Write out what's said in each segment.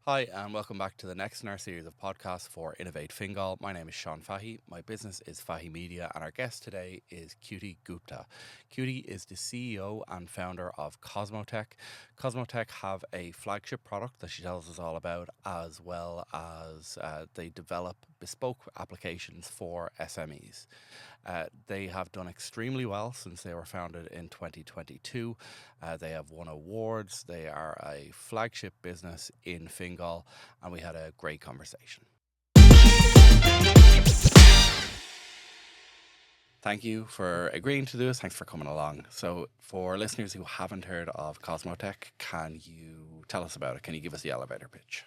Hi, and welcome back to the next in our series of podcasts for Innovate Fingal. My name is Sean Fahey. My business is Fahey Media, and our guest today is Cuty Gupta. Cuty is the CEO and founder of CozmoTec. CozmoTec have a flagship product that she tells us all about, as well as they develop bespoke applications for SMEs. They have done extremely well since they were founded in 2022. They have won awards. They are a flagship business in Fingal, and we had a great conversation. Thank you for agreeing to do this. Thanks for coming along. So, for listeners who haven't heard of CozmoTec, can you tell us about it? Can you give us the elevator pitch?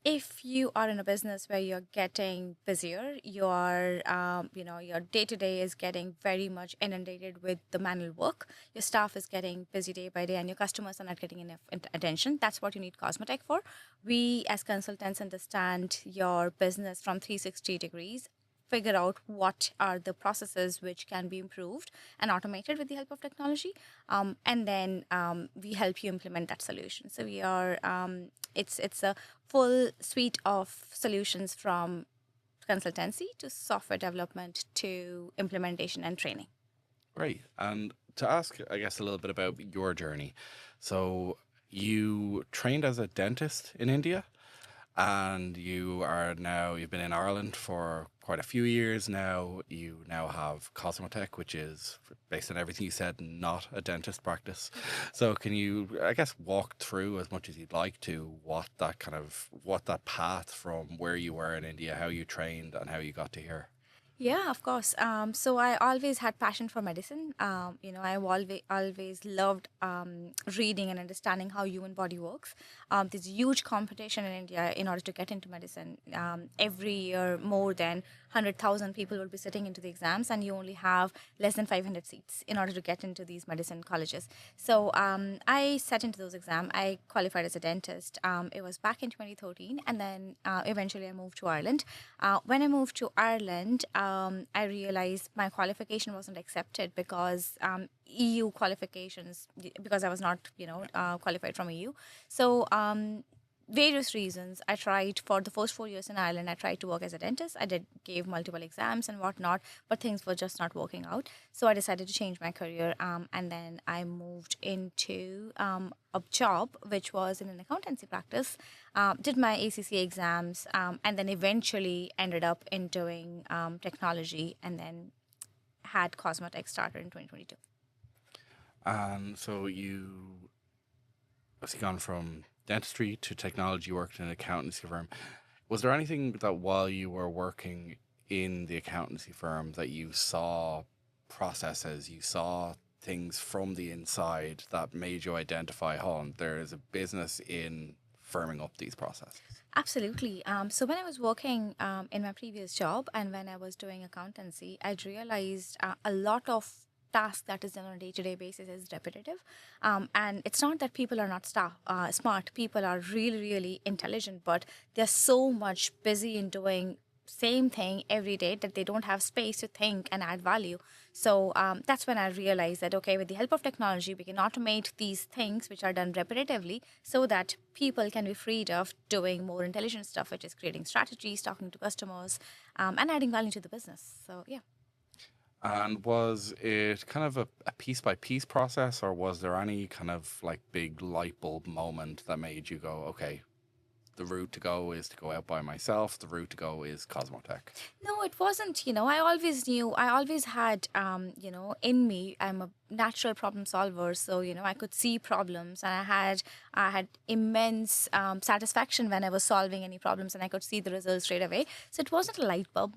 If you are in a business where you're getting busier, your day to day is getting very much inundated with the manual work. Your staff is getting busy day by day, and your customers are not getting enough attention. That's what you need CozmoTec for. We, as consultants, understand your business from 360 degrees. Figure out what are the processes which can be improved and automated with the help of technology, and then we help you implement that solution. So we are it's a full suite of solutions from consultancy to software development to implementation and training. Great. And to ask, I guess, a little bit about your journey. So, you trained as a dentist in India, and you've been in Ireland for quite a few years now. You now have CozmoTec, which is, based on everything you said, not a dentist practice. So can you, I guess, walk through as much as you'd like to what that path from where you were in India, how you trained and how you got to here? Yeah, of course. So I always had passion for medicine. I've always loved reading and understanding how human body works. There's huge competition in India in order to get into medicine. Every year, more than 100,000 people will be sitting into the exams, and you only have less than 500 seats in order to get into these medicine colleges. So I sat into those exams. I qualified as a dentist. It was back in 2013, and then eventually I moved to Ireland. When I moved to Ireland, I realized my qualification wasn't accepted because EU qualifications, because I was not, qualified from EU. So various reasons, I tried for the first 4 years in Ireland. I tried to work as a dentist. Gave multiple exams and whatnot, but things were just not working out. So I decided to change my career, and then I moved into a job which was in an accountancy practice. Did my ACC exams, and then eventually ended up in doing technology, and then had CozmoTec started in 2022. And so you obviously gone from dentistry to technology, worked in an accountancy firm. Was there anything that while you were working in the accountancy firm that you saw processes, you saw things from the inside that made you identify, there is a business in firming up these processes? Absolutely. So when I was working in my previous job and when I was doing accountancy, I'd realized a lot of task that is done on a day-to-day basis is repetitive, and it's not that people are not smart. People are really, really intelligent, but they're so much busy in doing same thing every day that they don't have space to think and add value. So that's when I realized that, okay, with the help of technology, we can automate these things which are done repetitively so that people can be freed of doing more intelligent stuff, which is creating strategies, talking to customers, and adding value to the business. So yeah. And was it kind of a piece by piece process, or was there any kind of like big light bulb moment that made you go, okay, the route to go is to go out by myself, the route to go is CozmoTec? No, it wasn't. I always knew, I always had, in me, I'm a natural problem solver. So, I could see problems, and I had immense satisfaction when I was solving any problems and I could see the results straight away. So it wasn't a light bulb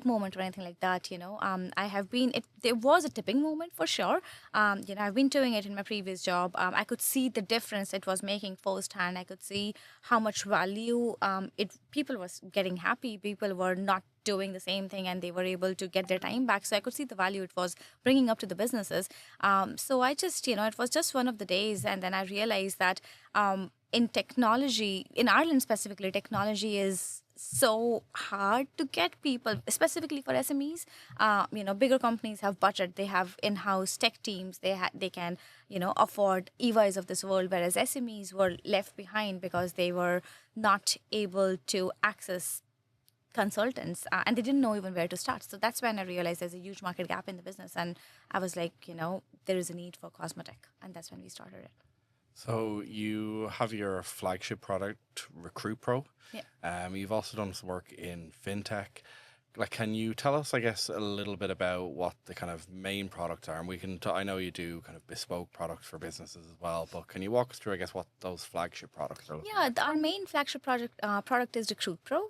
moment or anything like that. There was a tipping moment for sure. I've been doing it in my previous job. I could see the difference it was making firsthand. I could see how much value people was getting happy. People were not doing the same thing and they were able to get their time back. So I could see the value it was bringing up to the businesses. So I just, it was just one of the days. And then I realized that in technology, in Ireland specifically, technology is so hard to get people, specifically for SMEs. Bigger companies have budget, they have in-house tech teams, they can afford EYs of this world, whereas SMEs were left behind because they were not able to access consultants, and they didn't know even where to start. So that's when I realized there's a huge market gap in the business, and I was like, there is a need for CozmoTec, and that's when we started it. So you have your flagship product, RecruitPro. Yeah. You've also done some work in fintech. Like, can you tell us, I guess, a little bit about what the kind of main products are? And we can, I know you do kind of bespoke products for businesses as well, but can you walk us through, I guess, what those flagship products are? Yeah, our main flagship product is RecruitPro.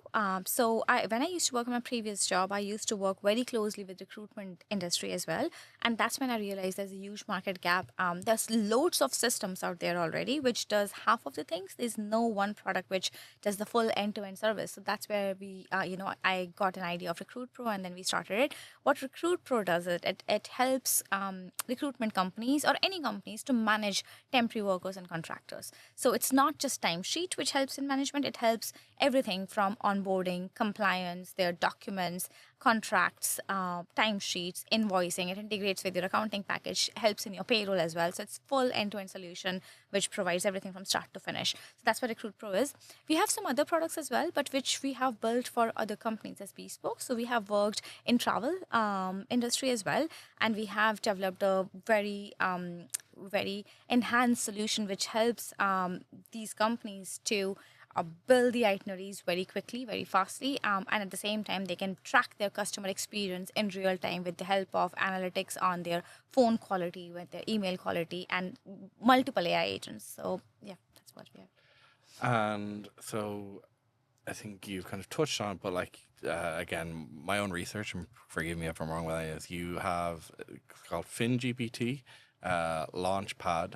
When I used to work in my previous job, I used to work very closely with recruitment industry as well, and that's when I realized there's a huge market gap. There's loads of systems out there already which does half of the things. There's no one product which does the full end-to-end service. So that's where I got an idea of RecruitPro, and then we started it. What RecruitPro does it helps recruitment companies or any companies to manage temporary workers and contractors. So it's not just timesheet which helps in management. It helps everything from onboarding, compliance, their documents, contracts, timesheets, invoicing. It integrates with your accounting package, helps in your payroll as well. So it's full end-to-end solution which provides everything from start to finish. So that's what RecruitPro is. We have some other products as well, but which we have built for other companies as bespoke. So we have worked in travel industry as well, and we have developed a very enhanced solution which helps these companies to build the itineraries very quickly, very fastly, and at the same time they can track their customer experience in real time with the help of analytics on their phone quality, with their email quality, and multiple AI agents. So yeah, that's what we have. And so I think you've kind of touched on it, but like, again, my own research, and forgive me if I'm wrong with that, is you have called FinGPT, Launchpad.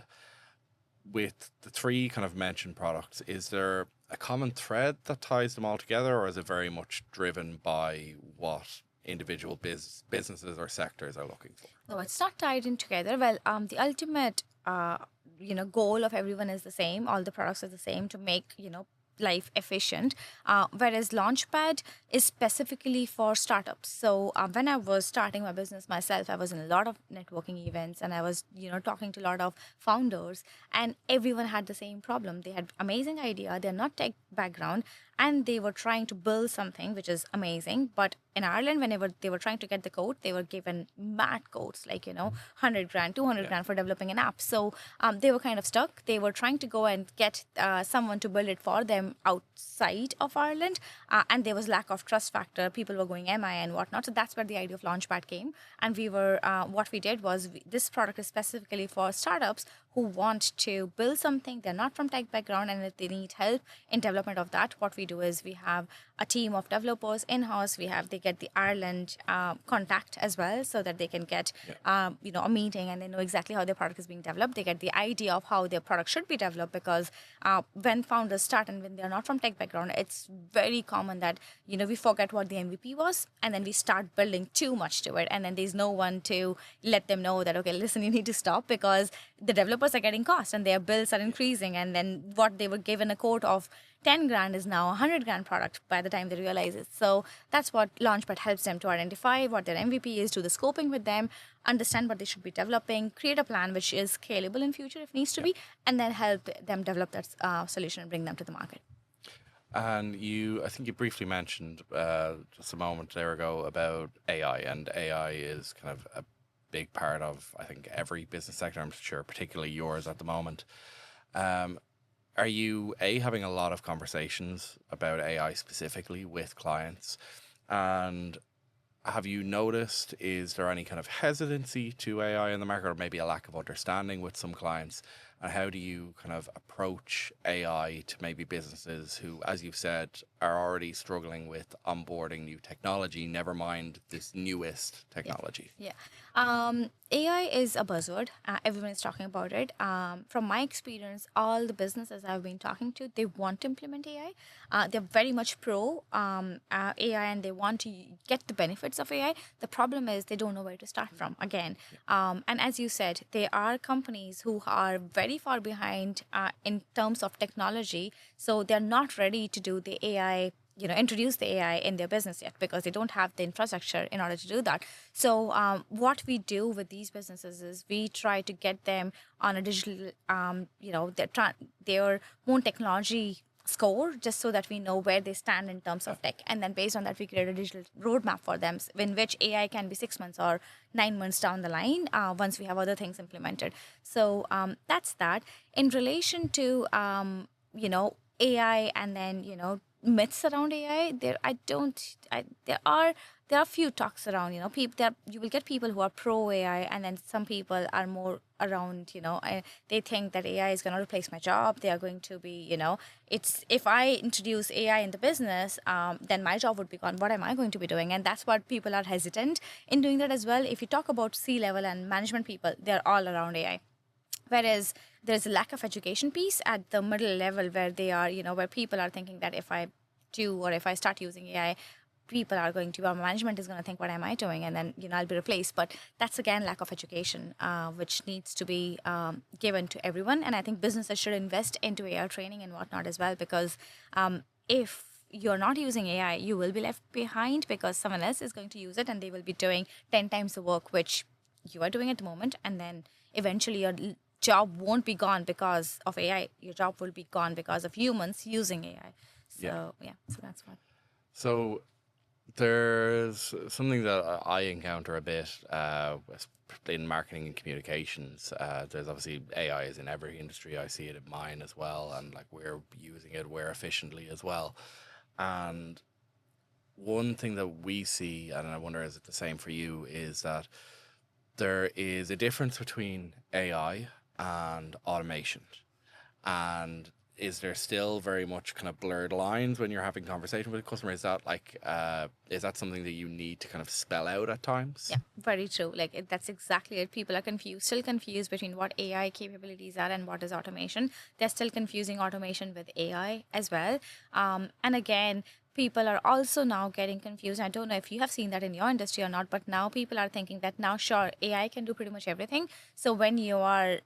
With the three kind of mentioned products, is there a common thread that ties them all together, or is it very much driven by what individual businesses or sectors are looking for? No, it's not tied in together. Well, the ultimate, goal of everyone is the same. All the products are the same to make, life efficient. Whereas Launchpad is specifically for startups. So when I was starting my business myself, I was in a lot of networking events, and I was, talking to a lot of founders, and everyone had the same problem. They had amazing idea. They're not tech background, and they were trying to build something which is amazing. But in Ireland, whenever they were trying to get the code, they were given mad codes, like, 100 grand, 200 grand for developing an app. So they were kind of stuck. They were trying to go and get someone to build it for them outside of Ireland. And there was lack of trust factor. People were going MI and whatnot. So that's where the idea of Launchpad came. And we were, what we did was, this product is specifically for startups who want to build something. They're not from tech background, and if they need help in development of that, what we do is we have a team of developers in-house. They get the Ireland contact as well, so that they can get a meeting, and they know exactly how their product is being developed. They get the idea of how their product should be developed, because when founders start and when they're not from tech background, it's very common that we forget what the MVP was, and then we start building too much to it, and then there's no one to let them know that, okay, listen, you need to stop, because the developers are getting cost and their bills are increasing, and then what they were given a quote of 10 grand is now a 100 grand product by the time they realize it. So that's what Launchpad helps them to identify what their MVP is, do the scoping with them, understand what they should be developing, create a plan which is scalable in future if needs to be, and then help them develop that solution and bring them to the market. And I think you briefly mentioned just a moment there ago about AI, and AI is kind of a big part of, I think, every business sector, I'm sure, particularly yours at the moment. Are you having a lot of conversations about AI specifically with clients? And have you noticed, is there any kind of hesitancy to AI in the market, or maybe a lack of understanding with some clients? And how do you kind of approach AI to maybe businesses who, as you've said, are already struggling with onboarding new technology, never mind this newest technology? Yeah. AI is a buzzword. Everyone is talking about it. From my experience, all the businesses I've been talking to, they want to implement AI. They're very much pro AI, and they want to get the benefits of AI. The problem is they don't know where to start from, again. And as you said, there are companies who are very far behind in terms of technology. So they're not ready to do the AI introduce the AI in their business yet because they don't have the infrastructure in order to do that. So what we do with these businesses is we try to get them on a digital, their own technology score, just so that we know where they stand in terms of tech, and then based on that we create a digital roadmap for them in which AI can be 6 months or 9 months down the line once we have other things implemented. So that's that. In relation to AI and then myths around AI, there are few talks around. People you will get people who are pro AI, and then some people are more around. They think that AI is going to replace my job. They are going to be, it's if I introduce AI in the business, then my job would be gone. What am I going to be doing? And that's what people are hesitant in doing that as well. If you talk about C-level and management people, they're all around AI. Whereas there's a lack of education piece at the middle level where they are, where people are thinking that if I do or if I start using AI, people are going to, our management is going to think, what am I doing? And then, I'll be replaced. But that's, again, lack of education, which needs to be given to everyone. And I think businesses should invest into AI training and whatnot as well, because if you're not using AI, you will be left behind because someone else is going to use it and they will be doing 10 times the work which you are doing at the moment. And then eventually your job won't be gone because of AI. Your job will be gone because of humans using AI. So, so that's what. So there's something that I encounter a bit in marketing and communications. There's obviously AI is in every industry. I see it in mine as well. And like we're using it, we're efficiently as well. And one thing that we see, and I wonder is it the same for you, is that there is a difference between AI and automation. And is there still very much kind of blurred lines when you're having conversation with a customer? Is that something that you need to kind of spell out at times? Yeah, very true. That's exactly it. People are still confused between what AI capabilities are and what is automation. They're still confusing automation with AI as well. And again, people are also now getting confused. I don't know if you have seen that in your industry or not, but now people are thinking that now, sure, AI can do pretty much everything. So when you are,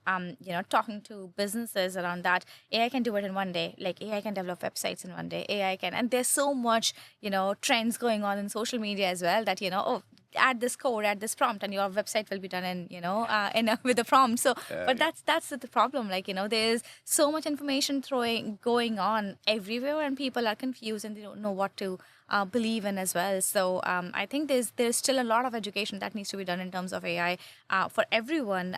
talking to businesses around that, AI can do it in one day. Like AI can develop websites in one day. AI can, and there's so much, trends going on in social media as well that, add this code, add this prompt, and your website will be done with the prompt. So, but that's the problem. There's so much information going on everywhere, and people are confused and they don't know what to believe in as well. So, I think there's still a lot of education that needs to be done in terms of AI for everyone,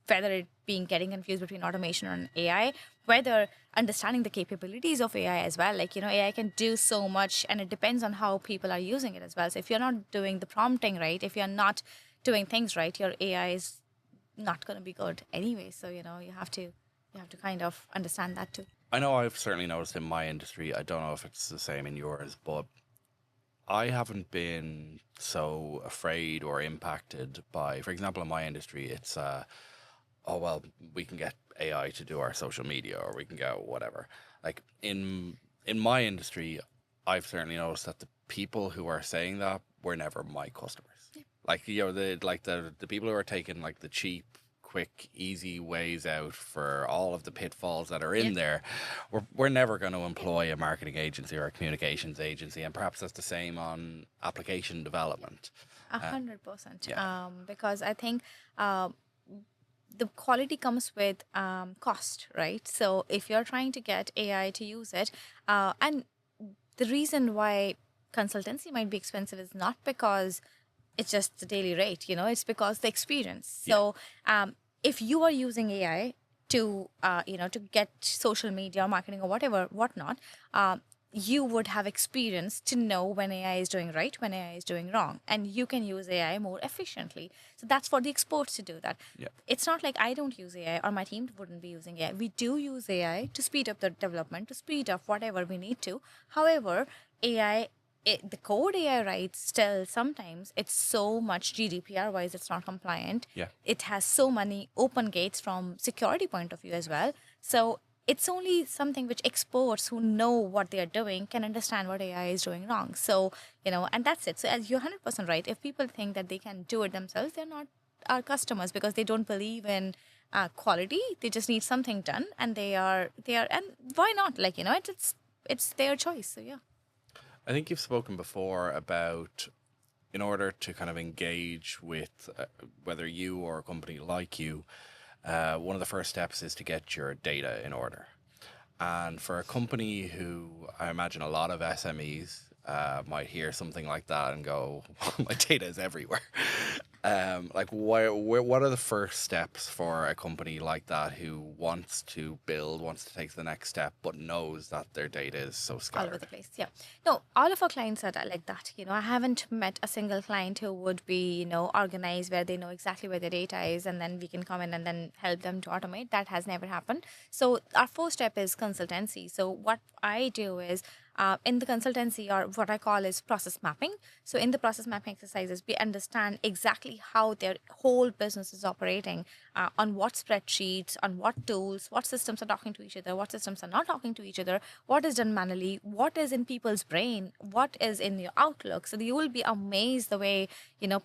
whether it being getting confused between automation and AI, whether understanding the capabilities of AI as well. AI can do so much, and it depends on how people are using it as well. So if you're not doing the prompting right, if you're not doing things right, your AI is not going to be good anyway. So, you have to kind of understand that too. I know I've certainly noticed in my industry, I don't know if it's the same in yours, but I haven't been so afraid or impacted by, for example, in my industry, it's oh, well, we can get AI to do our social media, or we can go whatever. Like in my industry, I've certainly noticed that the people who are saying that were never my customers. Yeah. Like, the people who are taking like the cheap, quick, easy ways out for all of the pitfalls that are in there, we're never going to employ a marketing agency or a communications agency. And perhaps that's the same on application development. 100%. Because I think the quality comes with cost, right? So if you're trying to get AI to use it, and the reason why consultancy might be expensive is not because it's just the daily rate, it's because the experience. So if you are using AI to, to get social media marketing or whatnot, you would have experience to know when AI is doing right, when AI is doing wrong, and you can use AI more efficiently. So that's for the experts to do that. Yeah. It's not like I don't use AI or my team wouldn't be using AI. We do use AI to speed up the development, to speed up whatever we need to. However, the code AI writes still sometimes it's so much GDPR wise, it's not compliant. Yeah. It has so many open gates from security point of view as well. So it's only something which experts who know what they are doing can understand what AI is doing wrong. So, and that's it. So as you're 100% right, if people think that they can do it themselves, they're not our customers because they don't believe in quality. They just need something done, and they are, and why not? It's their choice. So yeah. I think you've spoken before about in order to kind of engage with whether you or a company like you, one of the first steps is to get your data in order. And for a company who I imagine a lot of SMEs might hear something like that and go, my data is everywhere. Like, what are the first steps for a company like that who wants to build, wants to take the next step, but knows that their data is so All over scattered? the place. Yeah. No, all of our clients are like that. I haven't met a single client who would be, organized where they know exactly where their data is and then we can come in and then help them to automate. That has never happened. So our first step is consultancy. So what I do is in the consultancy, or what I call is process mapping. So in the process mapping exercises, we understand exactly how their whole business is operating, on what spreadsheets, on what tools, what systems are talking to each other, what systems are not talking to each other, what is done manually, what is in people's brain, what is in your Outlook. So you will be amazed the way,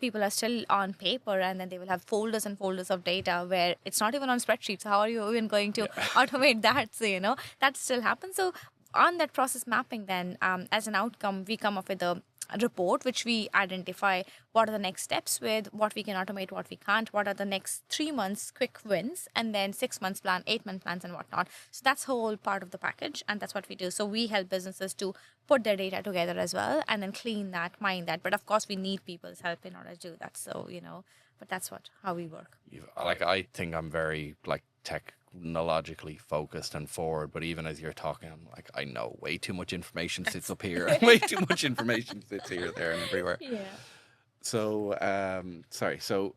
people are still on paper and then they will have folders and folders of data where it's not even on spreadsheets. How are you even going to automate that? So, that still happens. So on that process mapping, then as an outcome, we come up with a report which we identify what are the next steps with what we can automate, what we can't, what are the next 3 months quick wins, and then 6 months plan, 8 month plans, and whatnot. So that's whole part of the package, and that's what we do. So we help businesses to put their data together as well, and then clean that, mine that. But of course, we need people's help in order to do that. So but that's how we work. Like, I think I'm very like technologically focused and forward, but even as you're talking, I'm like, I know way too much information sits up here, and way too much information sits here, there, and everywhere. Yeah. So, sorry. So,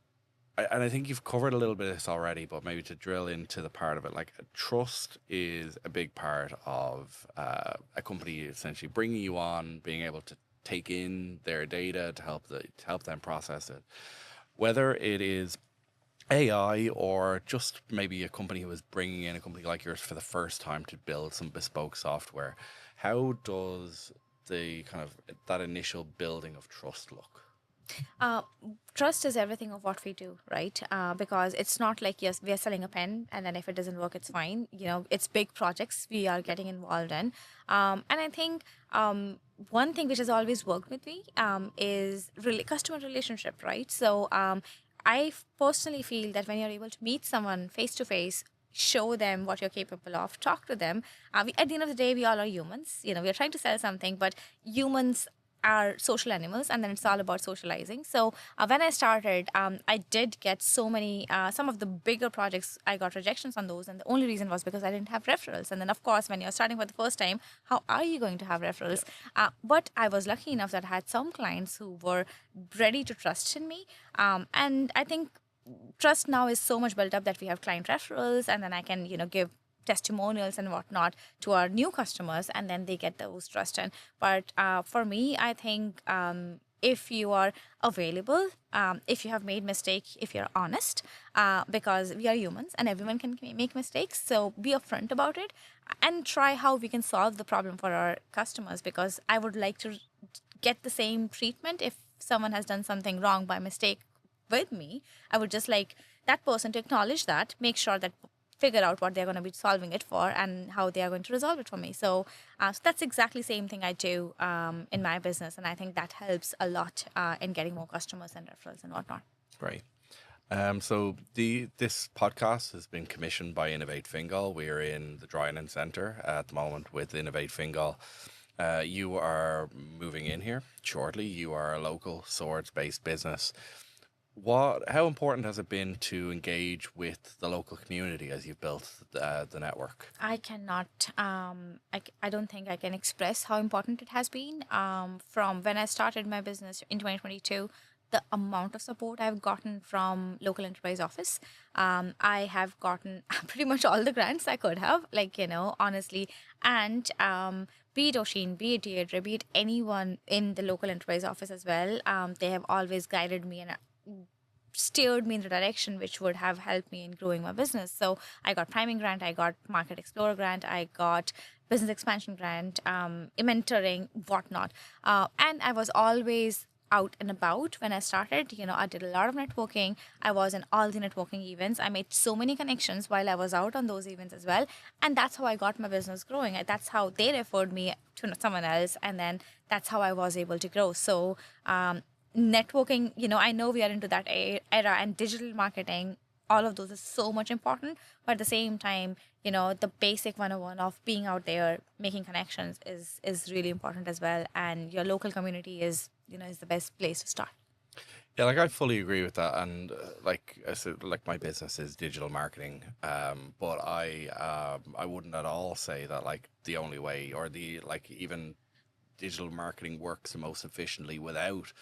and I think you've covered a little bit of this already, but maybe to drill into the part of it, like trust is a big part of a company essentially bringing you on, being able to take in their data to help them process it, whether it is AI or just maybe a company who is bringing in a company like yours for the first time to build some bespoke software. How does the kind of that initial building of trust look? Uh, Trust is everything of what we do, right? Because it's not like, yes, we are selling a pen and then if it doesn't work, it's fine. It's big projects we are getting involved in. And I think one thing which has always worked with me is really customer relationship, right? So I personally feel that when you're able to meet someone face to face, show them what you're capable of, talk to them. At the end of the day, we all are humans. We are trying to sell something, but humans are social animals, and then it's all about socializing. So when I started, I did get so many, some of the bigger projects, I got rejections on those, and the only reason was because I didn't have referrals. And then, of course, when you're starting for the first time, how are you going to have referrals? But I was lucky enough that I had some clients who were ready to trust in me, and I think trust now is so much built up that we have client referrals, and then I can give testimonials and whatnot to our new customers, and then they get those trust in. But for me, I think if you are available, if you have made mistake, if you're honest, because we are humans and everyone can make mistakes, so be upfront about it and try how we can solve the problem for our customers, because I would like to get the same treatment if someone has done something wrong by mistake with me. I would just like that person to acknowledge that, make sure that figure out what they're going to be solving it for and how they are going to resolve it for me. So, so that's exactly the same thing I do in my business. And I think that helps a lot in getting more customers and referrals and whatnot. Great. So this podcast has been commissioned by Innovate Fingal. We are in the Dryden Centre at the moment with Innovate Fingal. You are moving in here shortly. You are a local Swords-based business. How important has it been to engage with the local community as you've built the network? I cannot, I don't think I can express how important it has been. From when I started my business in 2022, the amount of support I've gotten from local enterprise office, I have gotten pretty much all the grants I could have, honestly. And be it Oshin, be it Deirdre, be it anyone in the local enterprise office as well, they have always guided me and steered me in the direction which would have helped me in growing my business. So I got priming grant, I got market explorer grant, I got business expansion grant, mentoring, whatnot. And I was always out and about when I started. I did a lot of networking. I was in all the networking events. I made so many connections while I was out on those events as well. And that's how I got my business growing. That's how they referred me to someone else. And then that's how I was able to grow. So, networking, I know we are into that era, and digital marketing, all of those is so much important. But at the same time, the basic 101 of being out there making connections is really important as well. And your local community is the best place to start. Yeah, like I fully agree with that, and like I said, like my business is digital marketing, but I wouldn't at all say that like the only way or the like even digital marketing works the most efficiently without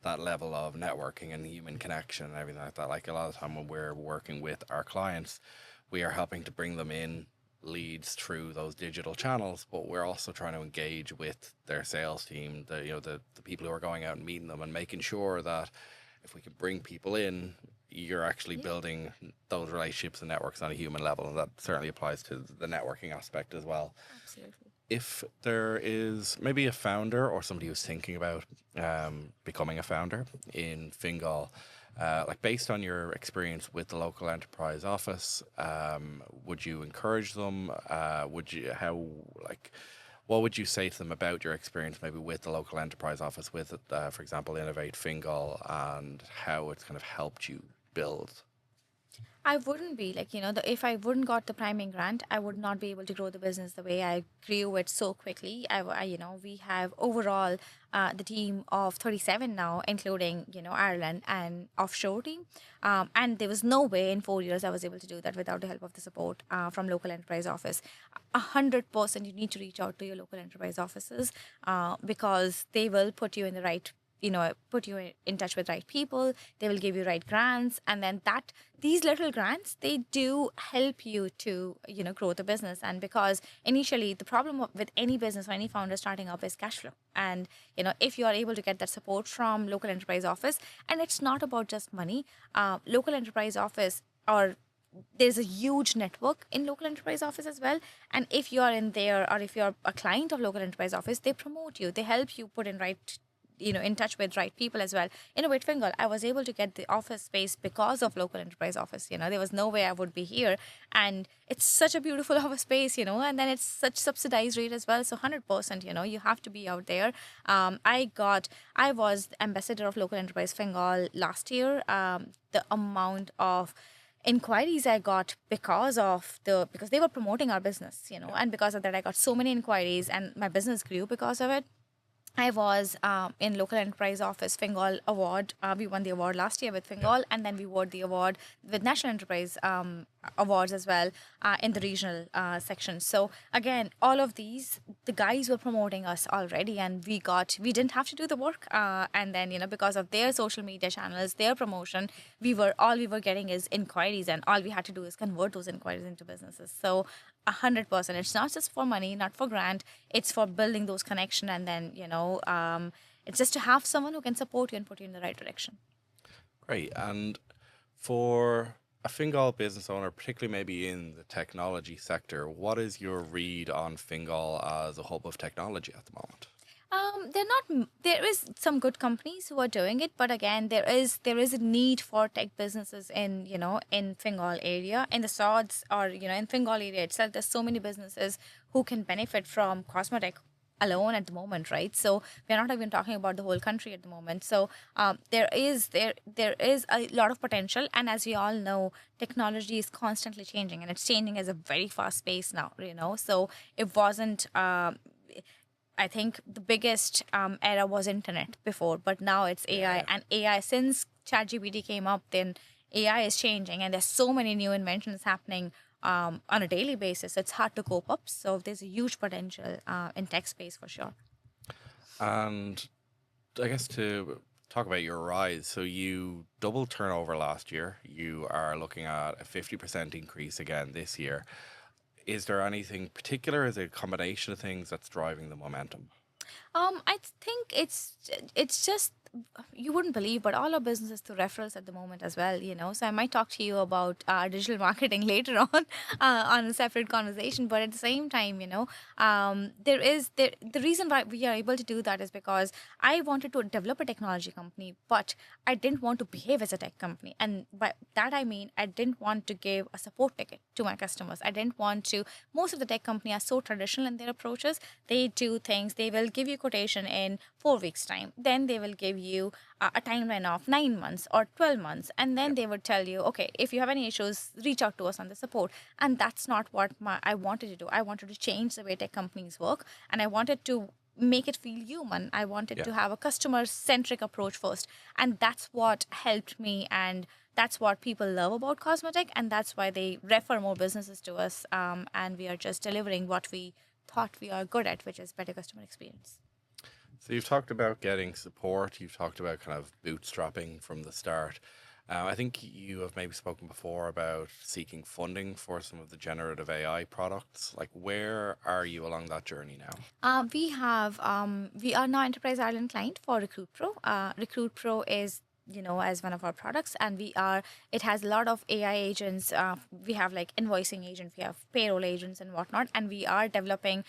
that level of networking and human connection and everything like that. Like a lot of the time when we're working with our clients, we are helping to bring them in leads through those digital channels, but we're also trying to engage with their sales team, the people who are going out and meeting them, and making sure that if we can bring people in, you're actually building those relationships and networks on a human level, and that certainly applies to the networking aspect as well. Absolutely. If there is maybe a founder or somebody who's thinking about becoming a founder in Fingal, like based on your experience with the local enterprise office, would you encourage them? What would you say to them about your experience maybe with the local enterprise office with, for example, Innovate Fingal, and how it's kind of helped you build? I wouldn't be like, if I wouldn't got the priming grant, I would not be able to grow the business the way I grew it so quickly. We have overall the team of 37 now, including, Ireland and offshore team. And there was no way in 4 years I was able to do that without the help of the support from local enterprise office. 100% you need to reach out to your local enterprise offices because they will put you in the right put you in touch with right people. They will give you right grants, and then these little grants, they do help you to grow the business. And because initially the problem with any business or any founder starting up is cash flow, and if you are able to get that support from local enterprise office, and it's not about just money. Local enterprise office, or there's a huge network in local enterprise office as well. And if you are in there, or if you're a client of local enterprise office, they promote you, they help you put in right in touch with right people as well. Innovate Fingal, I was able to get the office space because of local enterprise office. There was no way I would be here. And it's such a beautiful office space, and then it's such subsidized rate as well. So 100%, you have to be out there. I was the ambassador of local enterprise Fingal last year. The amount of inquiries I got because they were promoting our business, and because of that, I got so many inquiries, and my business grew because of it. I was in local enterprise office Fingal award. We won the award last year with Fingal, and then we won the award with national enterprise awards as well in the regional section. So again, all of these, the guys were promoting us already, and we didn't have to do the work. And then because of their social media channels, their promotion, all we were getting is inquiries, and all we had to do is convert those inquiries into businesses. So 100%. It's not just for money, not for grant. It's for building those connections, and then it's just to have someone who can support you and put you in the right direction. Great. And for a Fingal business owner, particularly maybe in the technology sector, what is your read on Fingal as a hub of technology at the moment? There is some good companies who are doing it, but again, there is a need for tech businesses in Fingal area, in the Sods, or in Fingal area itself. There's so many businesses who can benefit from CozmoTec alone at the moment, right? So we're not even talking about the whole country at the moment. So there is a lot of potential, and as we all know, technology is constantly changing, and it's changing at a very fast pace now. So it wasn't. I think the biggest era was internet before, but now it's AI. And AI, since ChatGPT came up, then AI is changing, and there's so many new inventions happening on a daily basis. It's hard to cope up. So there's a huge potential in tech space for sure. And I guess to talk about your rise, so you doubled turnover last year. You are looking at a 50% increase again this year. Is there anything particular? Is it a combination of things that's driving the momentum? I think it's just you wouldn't believe, but all our business is through referrals at the moment as well, So I might talk to you about digital marketing later on a separate conversation. But at the same time, the reason why we are able to do that is because I wanted to develop a technology company, but I didn't want to behave as a tech company. And by that I mean I didn't want to give a support ticket to my customers. I didn't want to. Most of the tech company are so traditional in their approaches. They do things. They will give you quotation in 4 weeks time. Then they will give you a timeline of 9 months or 12 months, and then they would tell you, okay, if you have any issues, reach out to us on the support. And that's not what I wanted to do. I wanted to change the way tech companies work, and I wanted to make it feel human. I wanted to have a customer centric approach first, and that's what helped me, and that's what people love about CozmoTec, and that's why they refer more businesses to us, and we are just delivering what we thought we are good at, which is better customer experience. So you've talked about getting support. You've talked about kind of bootstrapping from the start. I think you have maybe spoken before about seeking funding for some of the generative AI products. Like, where are you along that journey now? We are now Enterprise Ireland client for RecruitPro. RecruitPro is as one of our products, and it has a lot of AI agents. We have like invoicing agent, we have payroll agents and whatnot, and we are developing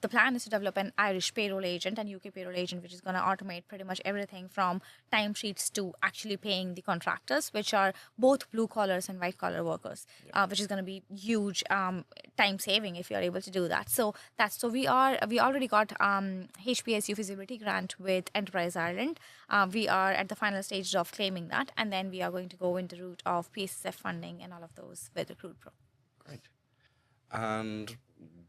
the plan is to develop an Irish payroll agent and UK payroll agent, which is going to automate pretty much everything from timesheets to actually paying the contractors, which are both blue collars and white collar workers, which is going to be huge time saving if you are able to do that. So we already got HPSU feasibility grant with Enterprise Ireland. We are at the final stages of claiming that, and then we are going to go in the route of PSSF funding and all of those with RecruitPro. Great. And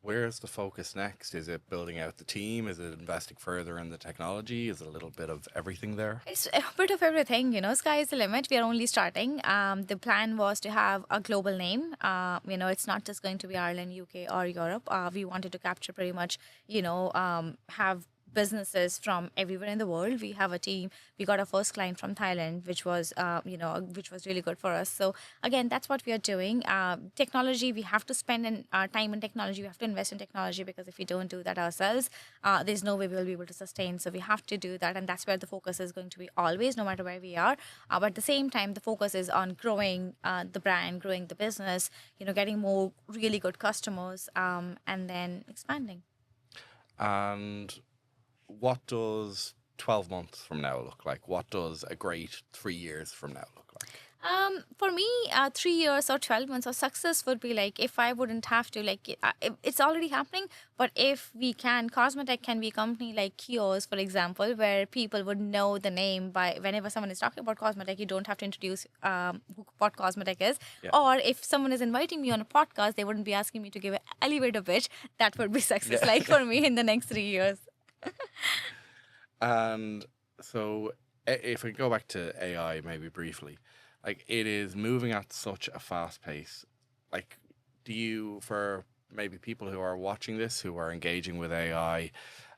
where's the focus next? Is it building out the team? Is it investing further in the technology? Is it a little bit of everything there? It's a bit of everything, sky is the limit. We are only starting. The plan was to have a global name. It's not just going to be Ireland, UK or Europe. We wanted to capture pretty much, have businesses from everywhere in the world. We have a team. We got our first client from Thailand, which was really good for us. So again, that's what we are doing. Technology, we have to spend time in technology. We have to invest in technology, because if we don't do that ourselves, there's no way we'll be able to sustain. So we have to do that, and that's where the focus is going to be always, no matter where we are. But at the same time, the focus is on growing the brand, growing the business, getting more really good customers, and then expanding. And what does 12 months from now look like? What does a great 3 years from now look like? For me, 3 years or 12 months of success would be like, if I wouldn't have to, it's already happening, but if we can, CozmoTec can be a company like Kiosk, for example, where people would know the name by whenever someone is talking about CozmoTec, you don't have to introduce what CozmoTec is. Yeah. Or if someone is inviting me on a podcast, they wouldn't be asking me to give an elevator pitch. That would be success, for me in the next 3 years. And so if we go back to AI maybe briefly, like, it is moving at such a fast pace. Like, for maybe people who are watching this, who are engaging with AI,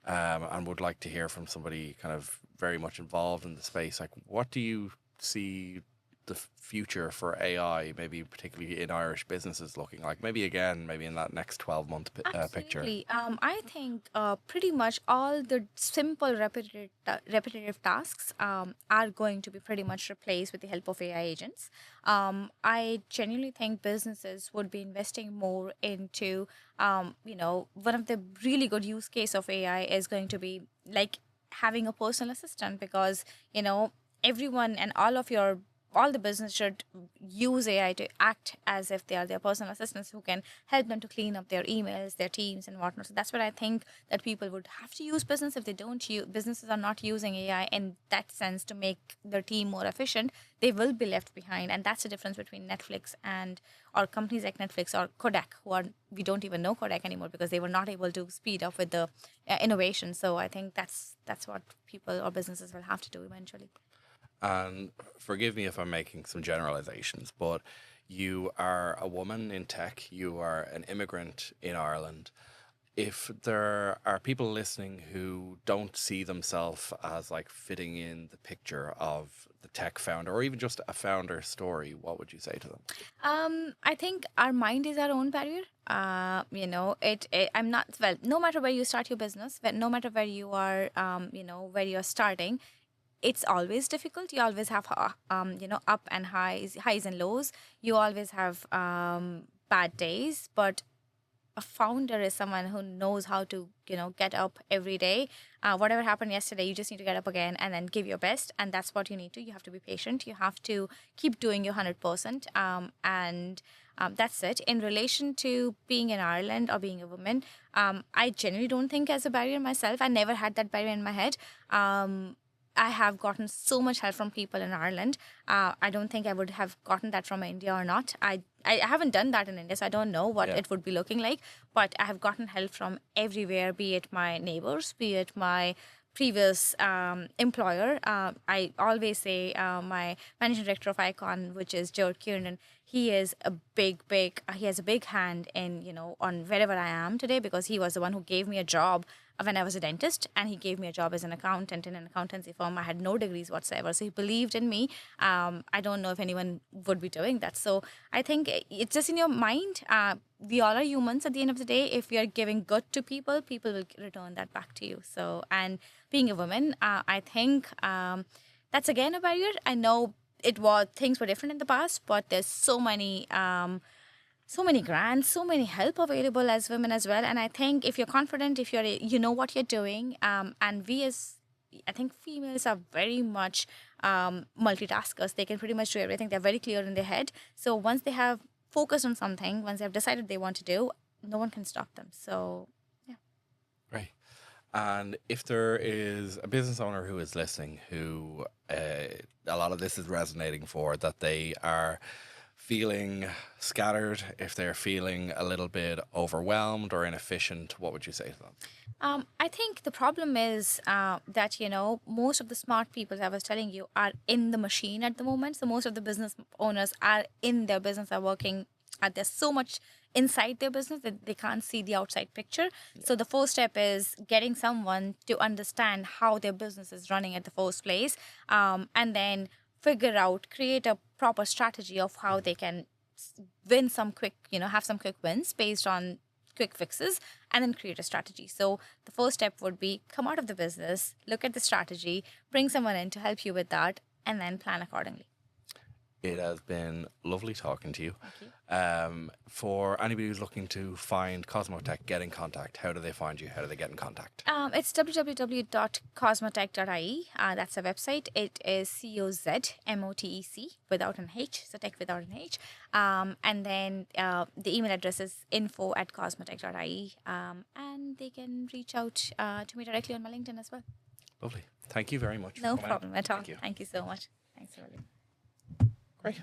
and would like to hear from somebody kind of very much involved in the space, like, what do you see the future for AI, maybe particularly in Irish businesses, looking like? Maybe in that next 12-month picture. I think pretty much all the simple repetitive tasks are going to be pretty much replaced with the help of AI agents. I genuinely think businesses would be investing more into, one of the really good use case of AI is going to be like having a personal assistant, because, everyone and all the business should use AI to act as if they are their personal assistants who can help them to clean up their emails, their teams and whatnot. So that's what I think that people would have to use business. If they don't businesses are not using AI in that sense to make their team more efficient, they will be left behind. And that's the difference between Netflix or companies like Netflix or Kodak, we don't even know Kodak anymore, because they were not able to speed up with the innovation. So I think that's what people or businesses will have to do eventually. And forgive me if I'm making some generalizations, but you are a woman in tech, you are an immigrant in Ireland. If there are people listening who don't see themselves as like fitting in the picture of the tech founder, or even just a founder story, what would you say to them? I think our mind is our own barrier. No matter where you start your business, no matter where you are, where you're starting, it's always difficult. You always have, up and highs and lows. You always have bad days, but a founder is someone who knows how to, get up every day. Whatever happened yesterday, you just need to get up again and then give your best. And that's what you need to. You have to be patient. You have to keep doing your 100%. And that's it. In relation to being in Ireland or being a woman, I genuinely don't think as a barrier myself. I never had that barrier in my head. I have gotten so much help from people in Ireland. I don't think I would have gotten that from India or not. I haven't done that in India, so I don't know what it would be looking like. But I have gotten help from everywhere, be it my neighbors, be it my previous employer. I always say my managing director of Icon, which is George Kiernan, he is a he has a big hand in, on wherever I am today, because he was the one who gave me a job when I was a dentist, and he gave me a job as an accountant in an accountancy firm. I had no degrees whatsoever. So he believed in me. I don't know if anyone would be doing that. So I think it's just in your mind. We all are humans at the end of the day. If you're giving good to people, people will return that back to you. So, and being a woman, I think that's again a barrier. I know things were different in the past, but there's so many grants, so many help available as women as well. And I think if you're confident, if you know what you're doing, and I think females are very much multitaskers. They can pretty much do everything. They're very clear in their head. So once they have focused on something, once they have decided they want to do, no one can stop them. So, yeah. Great. And if there is a business owner who is listening, who a lot of this is resonating for, that they are feeling scattered, if they're feeling a little bit overwhelmed or inefficient, what would you say to them? I think the problem is that, most of the smart people, as I was telling you, are in the machine at the moment. So most of the business owners are in their business, are working. There's so much inside their business that they can't see the outside picture. Yeah. So the first step is getting someone to understand how their business is running at the first place, and then create a proper strategy of how they can win some quick, have some quick wins based on quick fixes, and then create a strategy. So the first step would be come out of the business, look at the strategy, bring someone in to help you with that, and then plan accordingly. It has been lovely talking to you. Thank you. For anybody who's looking to find CozmoTec, get in contact. How do they find you? How do they get in contact? It's www.cozmotec.ie. That's our website. It is CozMotec without an H, so tech without an H. And then the email address is info@cozmotec.ie. And they can reach out to me directly on my LinkedIn as well. Lovely. Thank you very much. No problem at all. Thank you. Thank you so much. Thanks, Rolly. Great.